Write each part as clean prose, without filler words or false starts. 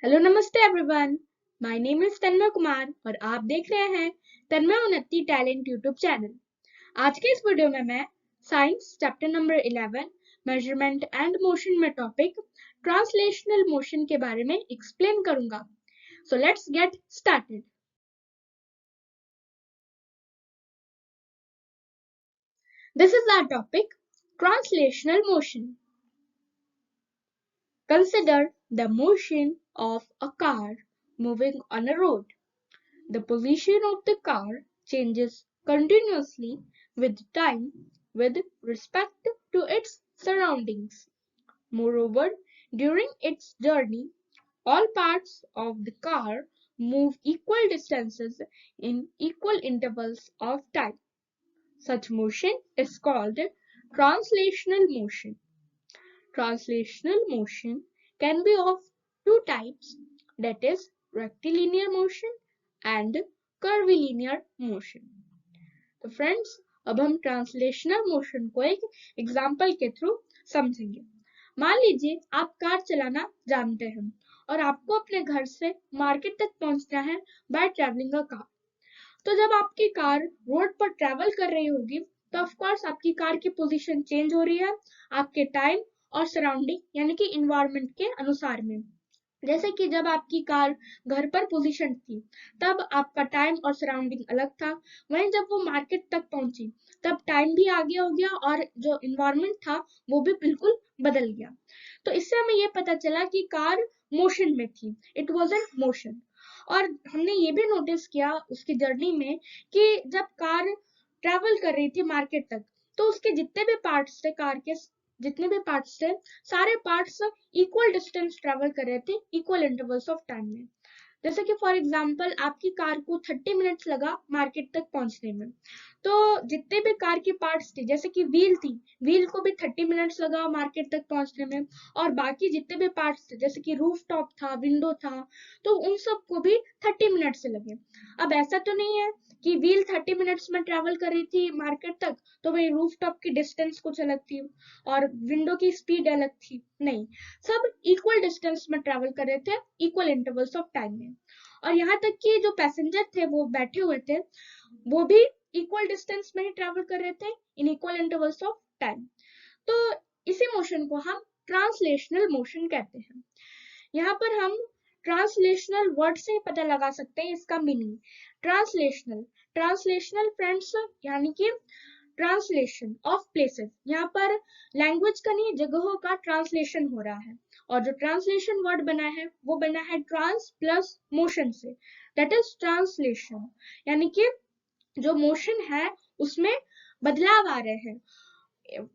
Hello नमस्ते everyone. My name is तन्मय कुमार और आप देख रहे हैं तन्मय उन्नति टैलेंट यूट्यूब चैनल। आज के इस वीडियो में मैं science chapter number 11 measurement and motion में टॉपिक ट्रांसलेशनल मोशन के बारे में एक्सप्लेन करूंगा। So let's get started. This is our topic translational motion. Consider the motion of a car moving on a road. The position of the car changes continuously with time with respect to its surroundings. Moreover, during its journey, all parts of the car move equal distances in equal intervals of time. Such motion is called translational motion. Translational motion can be of two types, that is rectilinear motion and curvilinear motion. तो friends, अब हम translational motion को एक example के through समझेंगे। मान लीजिए आप कार चलाना जानते हैं और आपको अपने घर से मार्केट तक पहुंचना है बाय ट्रैवलिंग अ कार। तो जब आपकी कार रोड पर ट्रैवल कर रही होगी तो ऑफ कोर्स आपकी कार की पोजीशन चेंज हो रही है आपके टाइम और सराउंडिंग यानी कि इन्वायरमेंट के अनुसार में। जैसे कि जब आपकी कार घर पर पोजीशन थी तब आपका टाइम और सराउंडिंग अलग था, वहीं जब वो मार्केट तक पहुंची तब टाइम भी आगे हो गया और जो इन्वायरमेंट था वो भी बिल्कुल बदल गया। तो इससे हमें ये पता चला कि कार मोशन में थी, इट वॉजंट मोशन। और हमने ये भी नोटिस किया उसकी जर्नी में कि जब कार ट्रैवल कर रही थी मार्केट तक तो उसके जितने भी पार्ट्स थे, कार के जितने भी पार्ट्स थे, सारे पार्ट्स इक्वल डिस्टेंस ट्रैवल कर रहे थे इक्वल इंटरवल्स ऑफ टाइम में। जैसे कि फॉर एग्जांपल आपकी कार को 30 मिनट्स लगा मार्केट तक पहुंचने में, तो जितने भी कार की पार्ट्स थी, जैसे कि व्हील थी, व्हील को भी 30 मिनट्स लगा मार्केट तक पहुंचने में, और बाकी जितने भी पार्ट्स थे जैसे कि रूफ टॉप था, विंडो था, तो उन सबको भी 30 मिनट से लगे। अब ऐसा तो नहीं है कि व्हील 30 मिनट्स में ट्रैवल कर रही थी मार्केट तक तो वही रूफ टॉप की डिस्टेंस कुछ अलग थी और विंडो की स्पीड अलग थी, नहीं, सब इक्वल डिस्टेंस में ट्रैवल कर रहे थे इक्वल इंटरवल्स ऑफ टाइम में। और यहाँ तक कि जो पैसेंजर थे वो बैठे हुए थे वो भी इक्वल डिस्टेंस में ही ट्रैवल कर रहे थे in equal intervals of time. तो इसी मोशन को हम ट्रांसलेशनल मोशन कहते हैं। यहाँ पर हम ट्रांसलेशनल वर्ड से ही पता लगा सकते हैं इसका मीनिंग। ट्रांसलेशनल ट्रांसलेशनल फ्रेंड्स यानी कि ट्रांसलेशन ऑफ प्लेसेस, यहाँ पर लैंग्वेज का नहीं जगहों का ट्रांसलेशन हो रहा है। और जो ट्रांसलेशन वर्ड बना है वो बना है ट्रांस प्लस मोशन से, दैट इज ट्रांसलेशन। यानी कि जो मोशन है उसमें बदलाव आ रहे हैं,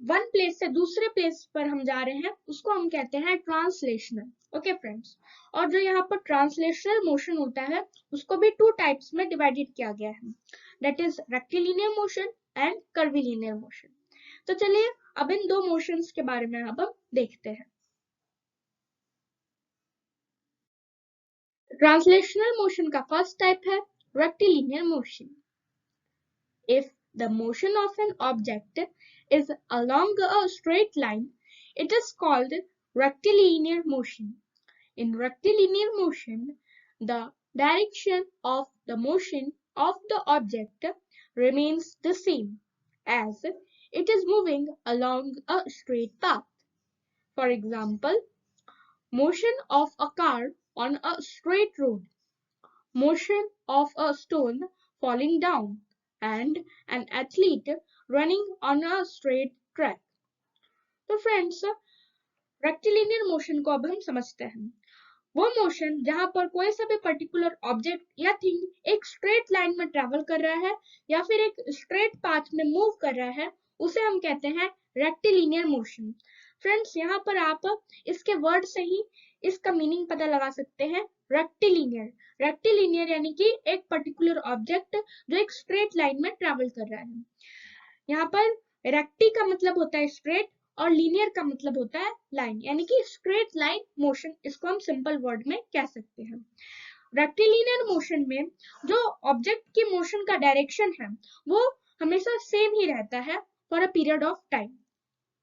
वन प्लेस से दूसरे प्लेस पर हम जा रहे हैं, उसको हम कहते हैं ट्रांसलेशनल। ओके फ्रेंड्स, और जो यहाँ पर ट्रांसलेशनल मोशन होता है उसको भी टू टाइप्स में डिवाइडेड किया गया है, that is rectilinear motion and curvilinear motion. तो चलिए अब इन दो मोशंस के बारे में अब हम देखते हैं। ट्रांसलेशनल मोशन का फर्स्ट टाइप है rectilinear motion. If the motion of an object is along a straight line, it is called rectilinear motion. In rectilinear motion, the direction of the motion of the object remains the same as it is moving along a straight path. For example, motion of a car on a straight road, motion of a stone falling down, and an athlete running on a straight track. तो friends, rectilinear motion को अब हम समझते हैं। वो motion जहां पर कोई सा भी पर्टिकुलर ऑब्जेक्ट या थिंग एक स्ट्रेट लाइन में ट्रैवल कर रहा है या फिर एक स्ट्रेट पाथ में मूव कर रहा है उसे हम कहते हैं रेक्टिलिनियर मोशन। फ्रेंड्स, यहाँ पर आप इसके वर्ड से ही इसका मीनिंग पता लगा सकते हैं। रेक्टिलिनियर रेक्टिलिनियर यानी कि एक पर्टिकुलर ऑब्जेक्ट जो एक स्ट्रेट लाइन में ट्रैवल कर रहा है। यहाँ पर रेक्टी का मतलब होता है स्ट्रेट और लीनियर का मतलब होता है लाइन, यानी कि स्ट्रेट लाइन मोशन, इसको हम सिंपल वर्ड में कह सकते हैं। रेक्टिलिनियर मोशन में जो ऑब्जेक्ट की मोशन का डायरेक्शन है वो हमेशा सेम ही रहता है for a period of time.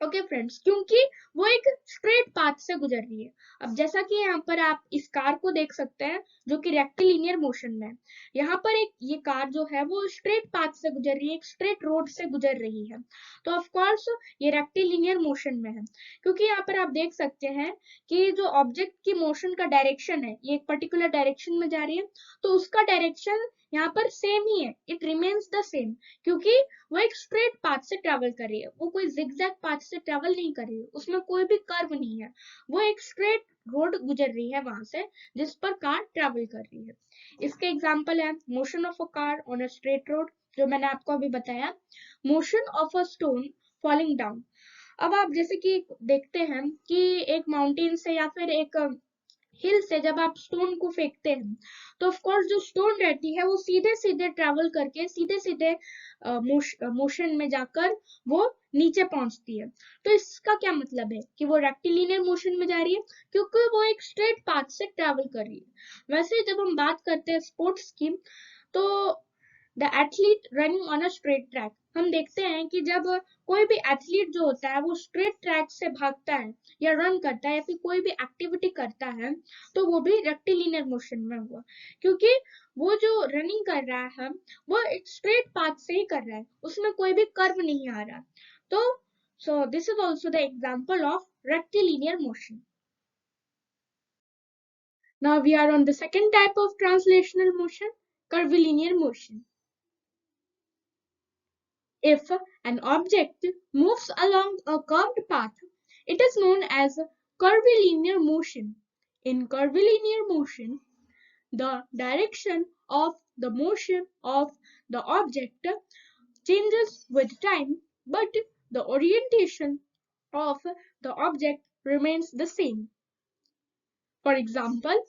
Okay friends, क्योंकि वो एक स्ट्रेट पाथ से गुजर रही है। अब जैसा कि यहाँ पर आप इस कार को देख सकते हैं जो कि रेक्टिलिनियर मोशन में है। यहाँ पर एक ये कार जो है वो स्ट्रेट पाथ से गुजर रही है, एक स्ट्रेट रोड से गुजर रही है, तो ऑफ कोर्स ये रेक्टिलिनियर मोशन में है। क्योंकि यहाँ पर आप देख सकते हैं कि जो ऑब्जेक्ट की मोशन का डायरेक्शन है ये एक पर्टिकुलर डायरेक्शन में जा रही है, तो उसका डायरेक्शन यहाँ पर सेम ही है, इट रिमेन्स द सेम, क्योंकि वो एक स्ट्रेट पाथ से ट्रेवल कर रही है, वो कोई जिगजैग पाथ से ट्रेवल नहीं कर रही है, उसमें कोई भी कर्व नहीं है, वो एक स्ट्रेट रोड गुजर रही है वहां से जिस पर कार ट्रेवल कर रही है। इसके एग्जांपल है motion of a car on a straight road, जो मैंने आपको अभी बताया, motion of a stone falling down. अब आप जैसे कि देखते हैं कि एक माउंटेन से या फिर एक हिल से जब आप स्टोन को फेंकते हैं तो ऑफ कोर्स जो स्टोन रहती है वो सीधे सीधे ट्रैवल करके सीधे सीधे मोशन में जाकर वो नीचे पहुंचती है। तो इसका क्या मतलब है कि वो रेक्टिलिनियर मोशन में जा रही है, क्योंकि वो एक स्ट्रेट पाथ से ट्रैवल कर रही है। वैसे जब हम बात करते हैं स्पोर्ट्स की, तो the athlete running on a straight track, हम देखते हैं कि जब कोई भी एथलीट जो होता है वो स्ट्रेट ट्रैक से भागता है या रन करता है या फिर कोई भी एक्टिविटी करता है, तो वो भी रेक्टिलिनियर मोशन में हुआ, क्योंकि वो जो रनिंग कर रहा है वो एक स्ट्रेट पाथ से ही कर रहा है, उसमें कोई भी कर्व नहीं आ रहा। तो so this is also the example of rectilinear motion. Now we are on the second type of translational motion, curvilinear motion. If an object moves along a curved path, it is known as curvilinear motion. In curvilinear motion, the direction of the motion of the object changes with time, but the orientation of the object remains the same. For example,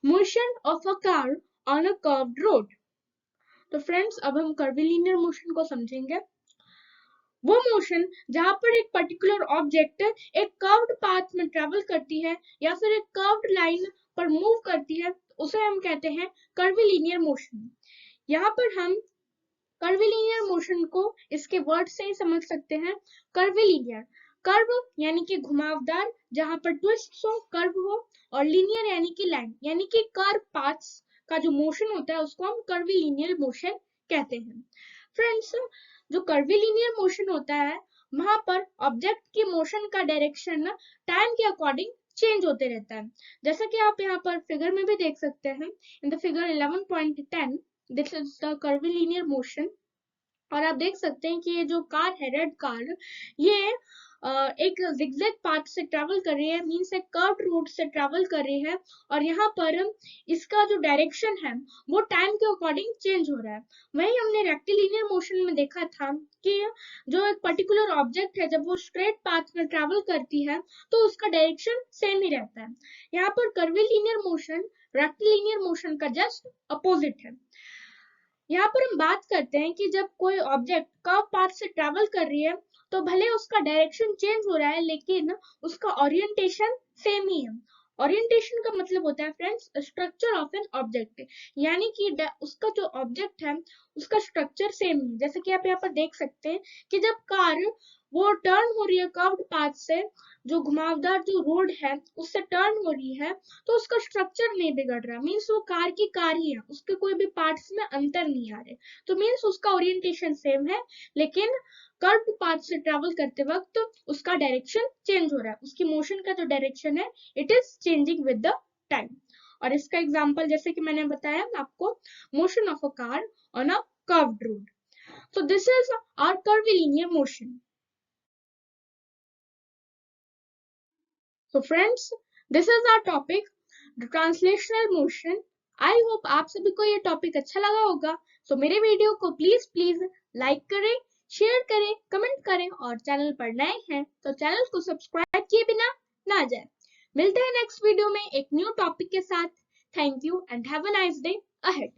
motion of a car on a curved road. तो friends अब हम curvilinear motion को समझेंगे। वो motion जहां पर एक particular object एक कर्व्ड पाथ में ट्रेवल करती है या फिर एक कर्व्ड लाइन पर मूव करती है, उसे हम कहते हैं कर्विलिनियर मोशन। यहाँ पर हम कर्विलिनियर मोशन को इसके वर्ड से ही समझ सकते हैं। कर्विलिनियर, कर्व यानी कि घुमावदार, जहां पर ट्विस्ट हो, कर्व हो, और लीनियर यानी कि लाइन यानी कि कर्व पाथ्स का जो मोशन होता है उसको हम कर्विलिनियर मोशन कहते हैं। फ्रेंड्स, जो कर्विलिनियर मोशन होता है वहां पर ऑब्जेक्ट की मोशन का डायरेक्शन टाइम के अकॉर्डिंग चेंज होते रहता है, जैसा कि आप यहाँ पर फिगर में भी देख सकते हैं। In the figure 11.10 this is the curvilinear motion, और आप देख सकते हैं कि ये जो कार है, रेड कार, ये एक जिगजैग पाथ से ट्रैवल कर रही है, मींस एक कर्व्ड रोड से ट्रैवल कर रही है, और यहाँ पर इसका जो डायरेक्शन है वो टाइम के अकॉर्डिंग चेंज हो रहा है। वही हमने रेक्टिलिनियर मोशन में देखा था कि जो एक पर्टिकुलर ऑब्जेक्ट है जब वो स्ट्रेट पाथ में ट्रैवल करती है तो उसका डायरेक्शन सेम ही रहता है। यहाँ पर कर्विलिनियर मोशन रेक्टिलिनियर मोशन का जस्ट अपोजिट है। यहाँ पर हम बात करते हैं कि जब कोई ऑब्जेक्ट कर्व पाथ से ट्रैवल कर रही है तो भले उसका डायरेक्शन चेंज हो रहा है लेकिन उसका ओरिएंटेशन सेम ही है। ओरिएंटेशन का मतलब होता है friends structure of an object, यानी कि उसका जो ऑब्जेक्ट है उसका स्ट्रक्चर सेम है। जैसे कि आप यहाँ पर देख सकते हैं कि जब कार वो टर्न हो रही है कर्व्ड पाथ से, जो घुमावदार जो रोड है उससे टर्न हो रही है, तो उसका स्ट्रक्चर नहीं बिगड़ रहा, मीन्स वो कार की कार ही है, उसके कोई भी पार्ट्स में अंतर नहीं आ रहे, तो मीन्स उसका ओरिएंटेशन सेम है, लेकिन कर्व्ड पाथ से ट्रैवल करते वक्त उसका डायरेक्शन चेंज हो रहा है, उसकी मोशन का जो डायरेक्शन है it is changing with the time. और इसका एग्जांपल जैसे कि मैंने बताया आपको, motion of a car on a curved road. So this is our curvilinear motion. So friends, this is our topic, the translational motion. I hope आप सभी को ये टॉपिक अच्छा लगा होगा। So मेरे वीडियो को प्लीज लाइक करें, शेयर करें, कमेंट करें, और चैनल पर नए हैं तो चैनल को सब्सक्राइब किए बिना ना जाए। मिलते हैं नेक्स्ट वीडियो में एक न्यू टॉपिक के साथ। Thank you and have a nice day ahead.